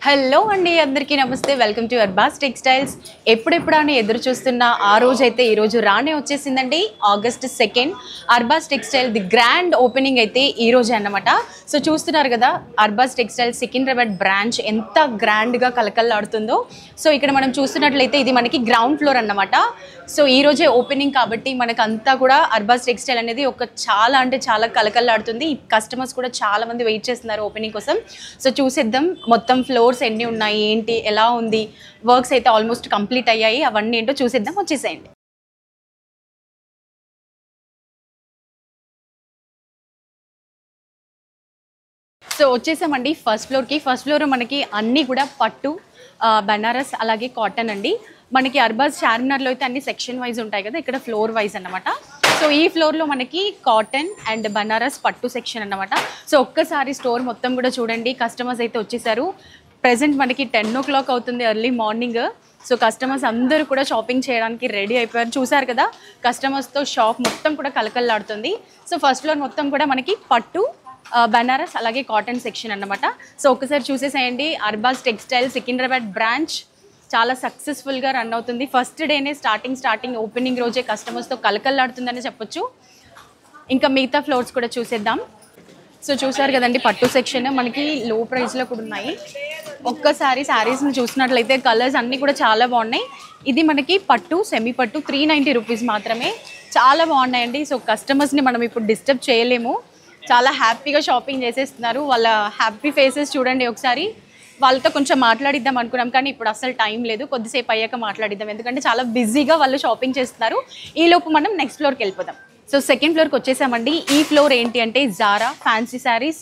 Hello అండి, అందరికీ నమస్తే. Welcome to Arbaz textiles. ఎప్పుడెప్పుడని ఎదురు చూస్తున్న ఆ రోజు అయితే ఈరోజు రానే వచ్చేసిందండి. August 2 Arbaz textile the grand opening అయితే ఈ రోజే అన్నమాట. సో చూస్తున్నారు కదా, అర్బాస్ టెక్స్టైల్ సికింద్రాబాద్ బ్రాంచ్ ఎంత గ్రాండ్గా కలకల్లాడుతుందో. సో ఇక్కడ మనం చూస్తున్నట్లయితే ఇది మనకి గ్రౌండ్ ఫ్లోర్ అన్నమాట. సో ఈ రోజే ఓపెనింగ్ కాబట్టి మనకంతా కూడా అర్బాస్ టెక్స్టైల్ అనేది ఒక చాలా అంటే చాలా కలకల్లాడుతుంది. కస్టమర్స్ కూడా చాలా మంది వెయిట్ చేస్తున్నారు ఓపెనింగ్ కోసం. సో చూసేద్దాం మొత్తం ఫ్లోర్స్ ఎన్ని ఉన్నాయి, ఏంటి, ఎలా ఉంది. వర్క్స్ అయితే ఆల్మోస్ట్ కంప్లీట్ అయ్యాయి. అవన్నీ ఏంటో చూసేద్దాం, వచ్చేసేయండి. సో వచ్చేసామండి ఫస్ట్ ఫ్లోర్కి. ఫస్ట్ ఫ్లోర్ మనకి అన్నీ కూడా పట్టు, బనారస్, అలాగే కాటన్ అండి. మనకి అర్బాస్ చార్మినార్లో అయితే అన్ని సెక్షన్ వైజ్ ఉంటాయి కదా, ఇక్కడ ఫ్లోర్ వైజ్ అన్నమాట. సో ఈ ఫ్లోర్లో మనకి కాటన్ అండ్ బనారస్ పట్టు సెక్షన్ అన్నమాట. సో ఒక్కసారి స్టోర్ మొత్తం కూడా చూడండి. కస్టమర్స్ అయితే వచ్చేసారు. ప్రెజెంట్ మనకి 10 o'clock అవుతుంది, ఎర్లీ మార్నింగ్. సో కస్టమర్స్ అందరూ కూడా షాపింగ్ చేయడానికి రెడీ అయిపోయారు. చూసారు కదా, కస్టమర్స్తో షాప్ మొత్తం కూడా కలకల్లాడుతుంది. సో ఫస్ట్ ఫ్లోర్ మొత్తం కూడా మనకి పట్టు, బనారస్, అలాగే కాటన్ సెక్షన్ అన్నమాట. సో ఒకసారి చూసేసేయండి. అర్బాస్ టెక్స్టైల్ సికింద్రాబాద్ బ్రాంచ్ చాలా సక్సెస్ఫుల్గా రన్ అవుతుంది. ఫస్ట్ డేనే స్టార్టింగ్ ఓపెనింగ్ రోజే కస్టమర్స్తో కలకల్లాడుతుందని చెప్పొచ్చు. ఇంకా మిగతా ఫ్లోర్స్ కూడా చూసేద్దాం. సో చూసారు కదండి, పట్టు సెక్షన్ మనకి లో ప్రైస్లో కూడా ఉన్నాయి. ఒక్కసారి శారీస్ని చూసినట్లయితే కలర్స్ అన్నీ కూడా చాలా బాగున్నాయి. ఇది మనకి పట్టు, సెమీ పట్టు, 390 రూపీస్ మాత్రమే. చాలా బాగున్నాయండి. సో కస్టమర్స్ని మనం ఇప్పుడు డిస్టర్బ్ చేయలేము. చాలా హ్యాపీగా షాపింగ్ చేసేస్తున్నారు. వాళ్ళ హ్యాపీ ఫేసెస్ చూడండి ఒకసారి. వాళ్ళతో కొంచెం మాట్లాడిద్దాం అనుకున్నాం, కానీ ఇప్పుడు అసలు టైం లేదు. కొద్దిసేపు అయ్యాక మాట్లాడిద్దాం, ఎందుకంటే చాలా బిజీగా వాళ్ళు షాపింగ్ చేస్తున్నారు. ఈలోపు మనం నెక్స్ట్ ఫ్లోర్కి వెళ్ళిపోదాం. సో సెకండ్ ఫ్లోర్కి వచ్చేసామండి. ఈ ఫ్లోర్ ఏంటి అంటే Zara, fancy saris,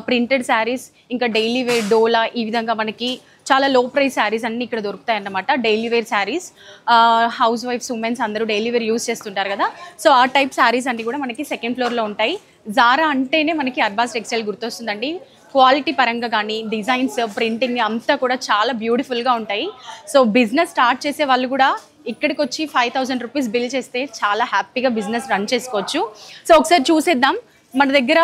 printed saris, ఇంకా డైలీ వేర్, డోలా, ఈ విధంగా మనకి చాలా లో ప్రైస్ శారీస్ అన్నీ ఇక్కడ దొరుకుతాయి అన్నమాట. డైలీ వేర్ శారీస్, హౌస్ వైఫ్స్, ఉమెన్స్ అందరూ డైలీ వేర్ యూస్ చేస్తుంటారు కదా. సో ఆ టైప్ శారీస్ అన్నీ కూడా మనకి సెకండ్ ఫ్లోర్లో ఉంటాయి. జారా అంటేనే మనకి అర్బాస్ టెక్స్టైల్ గుర్తొస్తుందండి. క్వాలిటీ పరంగా కానీ, డిజైన్స్, ప్రింటింగ్ అంతా కూడా చాలా బ్యూటిఫుల్గా ఉంటాయి. సో బిజినెస్ స్టార్ట్ చేసే వాళ్ళు కూడా ఇక్కడికి వచ్చి 5,000 రూపీస్ బిల్ చేస్తే చాలా హ్యాపీగా బిజినెస్ రన్ చేసుకోవచ్చు. సో ఒకసారి చూసేద్దాం. మన దగ్గర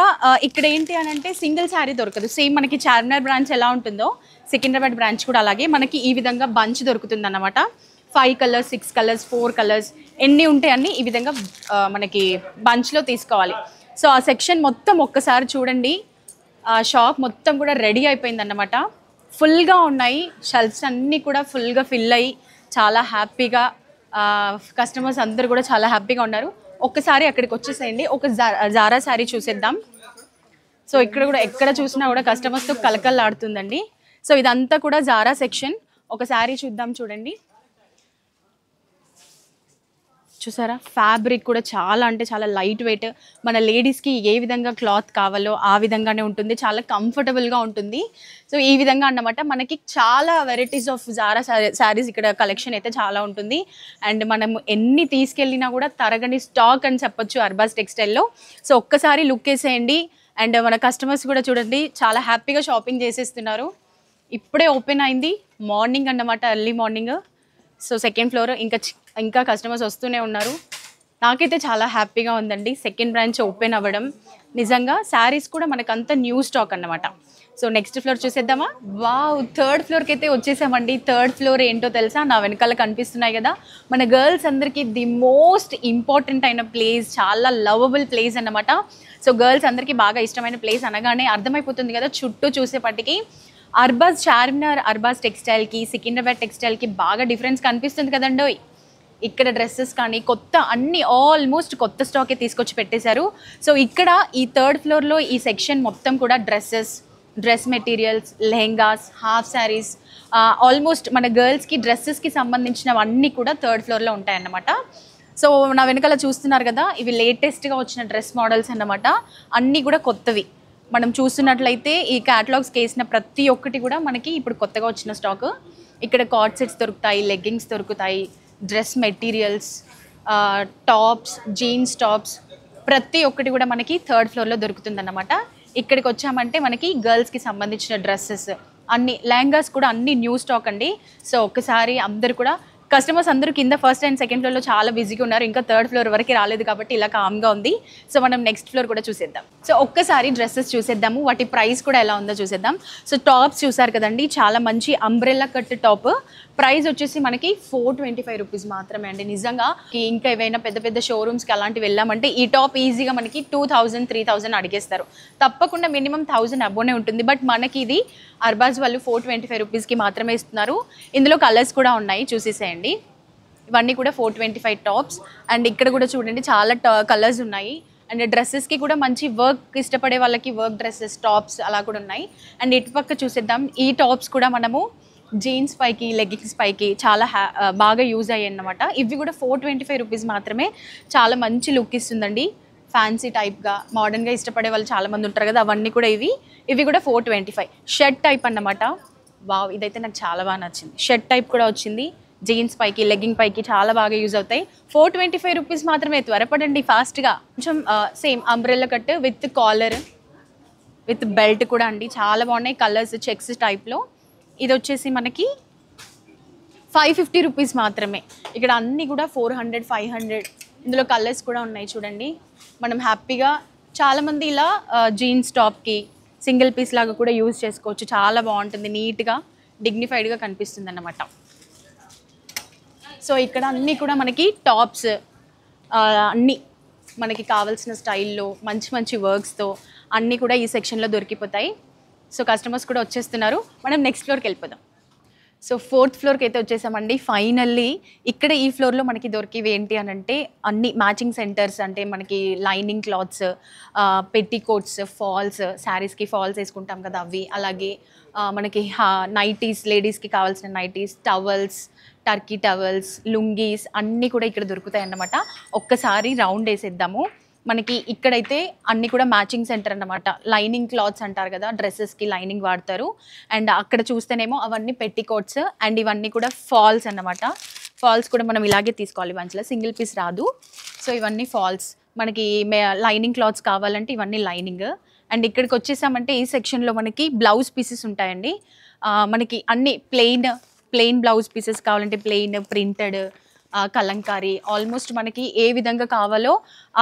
ఇక్కడ ఏంటి అని అంటే సింగిల్ శారీ దొరకదు. సేమ్ మనకి చార్మినార్ బ్రాంచ్ ఎలా ఉంటుందో సికింద్రాబాద్ బ్రాంచ్ కూడా అలాగే మనకి ఈ విధంగా బంచ్ దొరుకుతుంది అన్నమాట. 5 కలర్స్, 6 కలర్స్, 4 కలర్స్ ఎన్ని ఉంటాయి అన్ని ఈ విధంగా మనకి బంచ్లో తీసుకోవాలి. సో ఆ సెక్షన్ మొత్తం ఒక్కసారి చూడండి. షాప్ మొత్తం కూడా రెడీ అయిపోయింది అన్నమాట. ఫుల్గా ఉన్నాయి షెల్ఫ్స్ అన్నీ కూడా ఫుల్గా ఫిల్ అయ్యి చాలా హ్యాపీగా కస్టమర్స్ అందరూ కూడా చాలా హ్యాపీగా ఉన్నారు. ఒక్కసారి అక్కడికి వచ్చేసేయండి. ఒక జారా శారీ చూసేద్దాం. సో ఇక్కడ కూడా ఎక్కడ చూసినా కూడా కస్టమర్స్తో కలకల్లాడుతుందండి. సో ఇదంతా కూడా జారా సెక్షన్. ఒక శారీ చూద్దాం, చూడండి. చూసారా, ఫ్యాబ్రిక్ కూడా చాలా అంటే చాలా లైట్ వెయిట్. మన లేడీస్కి ఏ విధంగా క్లాత్ కావాలో ఆ విధంగానే ఉంటుంది. చాలా కంఫర్టబుల్గా ఉంటుంది. సో ఈ విధంగా అన్నమాట. మనకి చాలా వెరైటీస్ ఆఫ్ జారా శారీస్ ఇక్కడ కలెక్షన్ అయితే చాలా ఉంటుంది. అండ్ మనం ఎన్ని తీసుకెళ్ళినా కూడా తరగని స్టాక్ అని చెప్పొచ్చు అర్బాస్ టెక్స్టైల్లో. సో ఒక్కసారి లుక్ వేసేయండి. అండ్ మన కస్టమర్స్ కూడా చూడండి చాలా హ్యాపీగా షాపింగ్ చేసేస్తున్నారు. ఇప్పుడే ఓపెన్ అయింది, మార్నింగ్ అన్నమాట, early morning. So second floor ఇంకా కస్టమర్స్ వస్తూనే ఉన్నారు. నాకైతే చాలా హ్యాపీగా ఉందండి సెకండ్ బ్రాంచ్ ఓపెన్ అవ్వడం. నిజంగా శారీస్ కూడా మనకంతా న్యూ స్టాక్ అన్నమాట. సో నెక్స్ట్ ఫ్లోర్ చూసేద్దామా. వావ్, థర్డ్ ఫ్లోర్కి అయితే వచ్చేసామండి. థర్డ్ ఫ్లోర్ ఏంటో తెలుసా, నా వెనకాల కనిపిస్తున్నాయి కదా, మన గర్ల్స్ అందరికీ ది మోస్ట్ ఇంపార్టెంట్ అయిన ప్లేస్, చాలా లవబుల్ ప్లేస్ అన్నమాట. సో గర్ల్స్ అందరికీ బాగా ఇష్టమైన ప్లేస్ అనగానే అర్థమైపోతుంది కదా చుట్టూ చూసేపటికి. అర్బాస్ చార్మినార్ అర్బాస్ టెక్స్టైల్కి, సికింద్రాబాద్ టెక్స్టైల్కి బాగా డిఫరెన్స్ కనిపిస్తుంది కదండో. ఇక్కడ డ్రెస్సెస్ కానీ కొత్త అన్ని ఆల్మోస్ట్ కొత్త స్టాకే తీసుకొచ్చి పెట్టేశారు. సో ఇక్కడ ఈ థర్డ్ ఫ్లోర్లో ఈ సెక్షన్ మొత్తం కూడా dress materials, lehengas, half saris, almost మన గర్ల్స్కి డ్రెస్సెస్కి సంబంధించినవన్నీ కూడా థర్డ్ ఫ్లోర్లో ఉంటాయన్నమాట. సో నా వెనకాల చూస్తున్నారు కదా, ఇవి లేటెస్ట్గా వచ్చిన డ్రెస్ మోడల్స్ అన్నమాట. అన్నీ కూడా కొత్తవి. మనం చూస్తున్నట్లయితే ఈ క్యాటలాగ్స్కి వేసిన ప్రతి ఒక్కటి కూడా మనకి ఇప్పుడు కొత్తగా వచ్చిన స్టాక్. ఇక్కడ కార్డ్ సెట్స్ దొరుకుతాయి, లెగ్గింగ్స్ దొరుకుతాయి, dress materials, tops, jeans tops, ప్రతి ఒక్కటి కూడా మనకి థర్డ్ ఫ్లోర్లో దొరుకుతుందన్నమాట. ఇక్కడికి వచ్చామంటే మనకి గర్ల్స్కి సంబంధించిన డ్రెస్సెస్ అన్ని, లెహంగాస్ కూడా అన్ని న్యూ స్టాక్ అండి. సో ఒక్కసారి అందరు కూడా కస్టమర్స్ అందరూ కింద ఫస్ట్ అండ్ సెకండ్ ఫ్లోర్లో చాలా బిజీగా ఉన్నారు, ఇంకా థర్డ్ ఫ్లోర్ వరకు రాలేదు కాబట్టి ఇలా కామ్గా ఉంది. సో మనం నెక్స్ట్ ఫ్లోర్ కూడా చూసేద్దాం. సో ఒక్కసారి డ్రెస్సెస్ చూసేద్దాము, వాటి ప్రైస్ కూడా ఎలా ఉందో చూసేద్దాం. సో టాప్స్ చూసారు కదండి, చాలా మంచి అంబ్రెల్లా కట్ టాప్. ప్రైస్ వచ్చేసి మనకి 425 రూపీస్ మాత్రమే అండి. నిజంగా ఇంకా ఏవైనా పెద్ద పెద్ద షోరూమ్స్కి అలాంటివి వెళ్ళామంటే ఈ టాప్ ఈజీగా మనకి 2000 3000 అడిగేస్తారు. తప్పకుండా మినిమం 1000 అబోనే ఉంటుంది. బట్ మనకి ఇది అర్బాజ్ వాళ్ళు 425 రూపీస్కి మాత్రమే ఇస్తున్నారు. ఇందులో కలర్స్ కూడా ఉన్నాయి, చూసేసేయండి. ఇవన్నీ కూడా 425 టాప్స్. అండ్ ఇక్కడ కూడా చూడండి చాలా కలర్స్ ఉన్నాయి. అండ్ డ్రెస్సెస్కి కూడా మంచి వర్క్ ఇష్టపడే వాళ్ళకి వర్క్ డ్రెస్సెస్ టాప్స్ అలా కూడా ఉన్నాయి. అండ్ ఇటుపక్క చూసేద్దాం, ఈ టాప్స్ కూడా మనము జీన్స్ పైకి లెగ్గింగ్స్ పైకి చాలా బాగా యూజ్ అయ్యాయి అన్నమాట. ఇవి కూడా 425 రూపీస్ మాత్రమే. చాలా మంచి లుక్ ఇస్తుందండి, ఫ్యాన్సీ టైప్గా మోడర్న్గా ఇష్టపడే వాళ్ళు చాలామంది ఉంటారు కదా, అవన్నీ కూడా ఇవి కూడా 425. షర్ట్ టైప్ అన్నమాట. వావ్, ఇదైతే నాకు చాలా బాగా నచ్చింది. షర్ట్ టైప్ కూడా వచ్చింది, జీన్స్ పైకి లెగ్గింగ్ పైకి చాలా బాగా యూజ్ అవుతాయి. 425 రూపీస్ మాత్రమే. త్వరపడండి ఫాస్ట్గా. కొంచెం same umbrella cut with collar with belt కూడా అండి, చాలా బాగున్నాయి. కలర్స్ చెక్స్ టైప్లో. ఇది వచ్చేసి మనకి 550 రూపీస్ మాత్రమే. ఇక్కడ అన్నీ కూడా 400 500. ఇందులో కలర్స్ కూడా ఉన్నాయి చూడండి. మనం హ్యాపీగా చాలామంది ఇలా జీన్స్ టాప్కి సింగిల్ పీస్ లాగా కూడా యూజ్ చేసుకోవచ్చు. చాలా బాగుంటుంది, నీట్గా డిగ్నిఫైడ్గా కనిపిస్తుంది అన్నమాట. సో ఇక్కడ అన్నీ కూడా మనకి టాప్స్ అన్నీ మనకి కావాల్సిన స్టైల్లో మంచి మంచి వర్క్స్తో అన్నీ కూడా ఈ సెక్షన్లో దొరికిపోతాయి. సో కస్టమర్స్ కూడా వచ్చేస్తున్నారు. మనం నెక్స్ట్ ఫ్లోర్కి వెళ్ళిపోదాం. సో 4th ఫ్లోర్కి అయితే వచ్చేసామండి ఫైనల్లీ. ఇక్కడ ఈ ఫ్లోర్లో మనకి దొరికేవి ఏంటి అని అంటే అన్ని మ్యాచింగ్ సెంటర్స్, అంటే మనకి లైనింగ్ క్లాత్స్, పెట్టికోట్స్, ఫాల్స్, శారీస్కి ఫాల్స్ వేసుకుంటాం కదా అవి, అలాగే మనకి నైటీస్, లేడీస్కి కావాల్సిన nighties, towels, Turkey towels, lungis అన్నీ కూడా ఇక్కడ దొరుకుతాయి అన్నమాట. ఒక్కసారి రౌండ్ వేసేద్దాము. మనకి ఇక్కడైతే అన్నీ కూడా మ్యాచింగ్ సెంటర్ అన్నమాట. లైనింగ్ క్లాత్స్ అంటారు కదా, డ్రెస్సెస్కి లైనింగ్ వాడతారు. అండ్ అక్కడ చూస్తేనేమో అవన్నీ పెట్టికోట్స్. అండ్ ఇవన్నీ కూడా ఫాల్స్ అన్నమాట. ఫాల్స్ కూడా మనం ఇలాగే తీసుకోవాలి, మంచిగా సింగిల్ పీస్ రాదు. సో ఇవన్నీ ఫాల్స్. మనకి లైనింగ్ క్లాత్స్ కావాలంటే ఇవన్నీ లైనింగ్. అండ్ ఇక్కడికి వచ్చేసామంటే ఈ సెక్షన్లో మనకి బ్లౌజ్ పీసెస్ ఉంటాయండి. మనకి అన్ని ప్లెయిన్ బ్లౌజ్ పీసెస్ కావాలంటే ప్లెయిన్, ప్రింటెడ్, కలంకారీ, ఆల్మోస్ట్ మనకి ఏ విధంగా కావాలో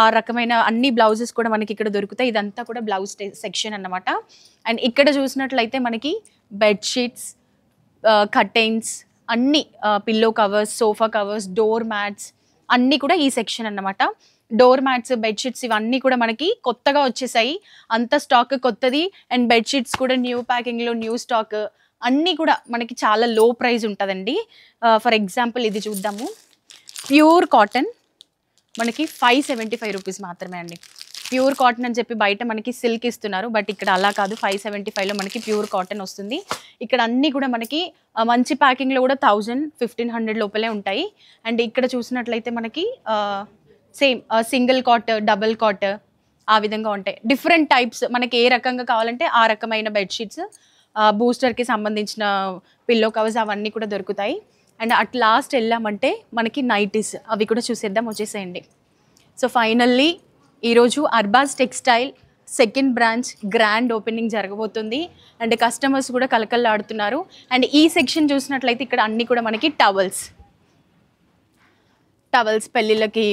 ఆ రకమైన అన్ని బ్లౌజెస్ కూడా మనకి ఇక్కడ దొరుకుతాయి. ఇదంతా కూడా బ్లౌజ్ సెక్షన్ అన్నమాట. అండ్ ఇక్కడ చూసినట్లయితే మనకి బెడ్షీట్స్, కర్టైన్స్, అన్ని pillow covers, sofa covers, door mats అన్నీ కూడా ఈ సెక్షన్ అన్నమాట. డోర్ మ్యాట్స్, బెడ్షీట్స్ ఇవన్నీ కూడా మనకి కొత్తగా వచ్చేసాయి. అంత స్టాక్ కొత్తది. అండ్ బెడ్షీట్స్ కూడా న్యూ ప్యాకింగ్లో న్యూ స్టాక్. అన్నీ కూడా మనకి చాలా లో ప్రైస్ ఉంటుందండి. ఫర్ ఎగ్జాంపుల్ ఇది చూద్దాము. ప్యూర్ కాటన్ మనకి 575 రూపీస్ మాత్రమే అండి. ప్యూర్ కాటన్ అని చెప్పి బయట మనకి సిల్క్ ఇస్తున్నారు, బట్ ఇక్కడ అలా కాదు. 575లో మనకి ప్యూర్ కాటన్ వస్తుంది. ఇక్కడ అన్నీ కూడా మనకి మంచి ప్యాకింగ్లో కూడా 1000-1500 లోపలే ఉంటాయి. అండ్ ఇక్కడ చూసినట్లయితే మనకి same single cot, double cot ఆ విధంగా ఉంటాయి. డిఫరెంట్ టైప్స్ మనకి ఏ రకంగా కావాలంటే ఆ రకమైన బెడ్షీట్స్, బూస్టర్కి సంబంధించిన పిల్లో కవర్స్ అవన్నీ కూడా దొరుకుతాయి. అండ్ అట్ లాస్ట్ వెళ్ళామంటే మనకి నైటీస్ అవి కూడా చూసేద్దాం, వచ్చేసేయండి. సో ఫైనల్లీ ఈరోజు Arbaaz textile 2nd branch grand opening జరగబోతుంది. అండ్ కస్టమర్స్ కూడా కలకల్లాడుతున్నారు. అండ్ ఈ సెక్షన్ చూసినట్లయితే ఇక్కడ అన్నీ కూడా మనకి టవల్స్ పెళ్ళిళ్ళకి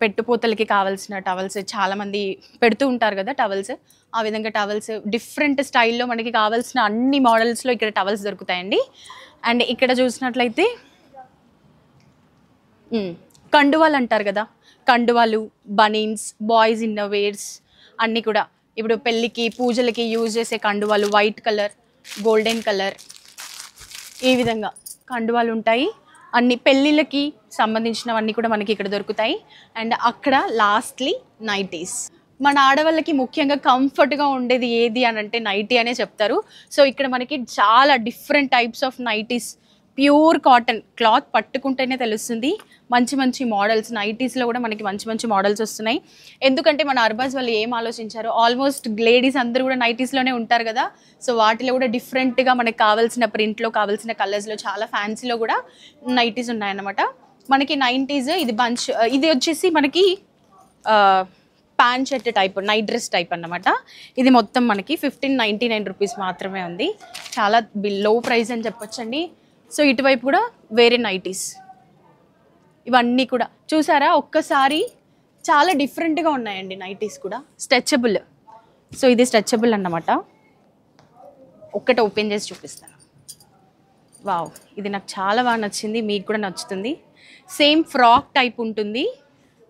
పెట్టుపోతలకి కావాల్సిన టవల్స్ చాలామంది పెడుతూ ఉంటారు కదా టవల్స్. ఆ విధంగా టవల్స్ డిఫరెంట్ స్టైల్లో మనకి కావాల్సిన అన్ని మోడల్స్లో ఇక్కడ టవల్స్ దొరుకుతాయండి. అండ్ ఇక్కడ చూసినట్లయితే కండువాలు అంటారు కదా, కండువాలు, బనీన్స్, బాయ్స్ ఇన్నర్వేర్స్ అన్నీ కూడా ఇప్పుడు పెళ్ళికి పూజలకి యూజ్ చేసే కండువాలు, వైట్ కలర్, గోల్డెన్ కలర్, ఈ విధంగా కండువాలు ఉంటాయి. అన్ని పెళ్ళిళ్ళకి సంబంధించినవన్నీ కూడా మనకి ఇక్కడ దొరుకుతాయి. అండ్ అక్కడ లాస్ట్లీ నైటీస్. మన ఆడవాళ్ళకి ముఖ్యంగా కంఫర్ట్గా ఉండేది ఏది అని అంటే నైటీ అనే చెప్తారు. సో ఇక్కడ మనకి చాలా different types of nighties, pure cotton cloth పట్టుకుంటేనే తెలుస్తుంది. మంచి మంచి మోడల్స్ నైటీస్లో కూడా మనకి మంచి మంచి మోడల్స్ వస్తున్నాయి. ఎందుకంటే మన అర్బాజ్ వాళ్ళు ఏం ఆలోచించారు, ఆల్మోస్ట్ లేడీస్ అందరూ కూడా నైటీస్లోనే ఉంటారు కదా. సో వాటిలో కూడా డిఫరెంట్గా మనకి కావాల్సిన ప్రింట్లో, కావాల్సిన కలర్స్లో, చాలా ఫ్యాన్సీలో కూడా నైటీస్ ఉన్నాయన్నమాట. మనకి 90s ఇది బంచ్, ఇది వచ్చేసి మనకి pant shirt type, night dress type అన్నమాట. ఇది మొత్తం మనకి 1599 రూపీస్ మాత్రమే ఉంది. చాలా లో ప్రైస్ అని చెప్పొచ్చండి. సో ఇటువైపు కూడా వేరే నైటీస్, ఇవన్నీ కూడా చూసారా ఒక్కసారి, చాలా డిఫరెంట్గా ఉన్నాయండి నైటీస్ కూడా. స్ట్రెచబుల్, సో ఇది స్ట్రెచబుల్ అన్నమాట. ఒక్కటి ఓపెన్ చేసి చూపిస్తాను. వావ్, ఇది నాకు చాలా బాగా నచ్చింది, మీకు కూడా నచ్చుతుంది. సేమ్ ఫ్రాక్ టైప్ ఉంటుంది,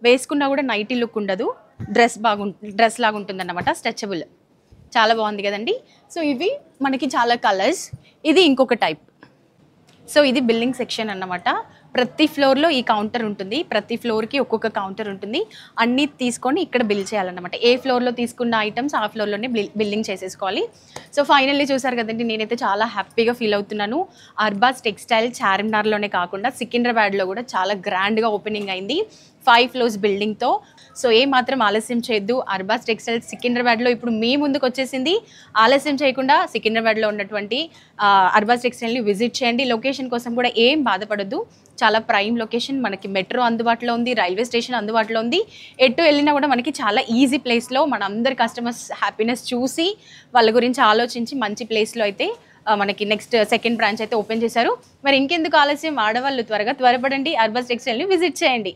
వేసుకున్నా కూడా నైటీ లుక్ ఉండదు, డ్రెస్ లాగా ఉంటుంది అన్నమాట. స్ట్రెచబుల్, చాలా బాగుంది కదండి. సో ఇవి మనకి చాలా కలర్స్. ఇది ఇంకొక టైప్. సో ఇది బిల్లింగ్ సెక్షన్ అన్నమాట. ప్రతి ఫ్లోర్లో ఈ కౌంటర్ ఉంటుంది, ప్రతి ఫ్లోర్కి ఒక్కొక్క కౌంటర్ ఉంటుంది. అన్నీ తీసుకొని ఇక్కడ బిల్ చేయాలన్నమాట. ఏ ఫ్లోర్లో తీసుకున్న ఐటమ్స్ ఆ ఫ్లోర్లోనే బిల్లింగ్ చేసేసుకోవాలి. సో ఫైనల్లీ చూసారు కదండి, నేనైతే చాలా హ్యాపీగా ఫీల్ అవుతున్నాను. అర్బాజ్ టెక్స్టైల్ చార్మినార్లోనే కాకుండా సికింద్రాబాద్లో కూడా చాలా గ్రాండ్గా ఓపెనింగ్ అయింది 5 floors బిల్డింగ్తో. సో ఏ మాత్రం ఆలస్యం చేయొద్దు. అర్బాజ్ టెక్స్టైల్ సికింద్రాబాద్లో ఇప్పుడు మీ ముందుకు వచ్చేసింది. ఆలస్యం చేయకుండా సికింద్రాబాద్లో ఉన్నటువంటి అర్బాజ్ టెక్స్టైల్ని విజిట్ చేయండి. లొకేషన్ కోసం కూడా ఏం బాధపడొద్దు, చాలా ప్రైమ్ లొకేషన్. మనకి మెట్రో అందుబాటులో ఉంది, రైల్వే స్టేషన్ అందుబాటులో ఉంది. ఎటు వెళ్ళినా కూడా మనకి చాలా ఈజీ ప్లేస్లో మన అందరి కస్టమర్స్ హ్యాపీనెస్ చూసి వాళ్ళ గురించి ఆలోచించి మంచి ప్లేస్లో అయితే మనకి నెక్స్ట్ సెకండ్ బ్రాంచ్ అయితే ఓపెన్ చేశారు. మరి ఇంకెందుకు ఆలస్యం, ఆడవాళ్ళు త్వరపడండి, అర్బాజ్ టెక్స్టైల్ని విజిట్ చేయండి.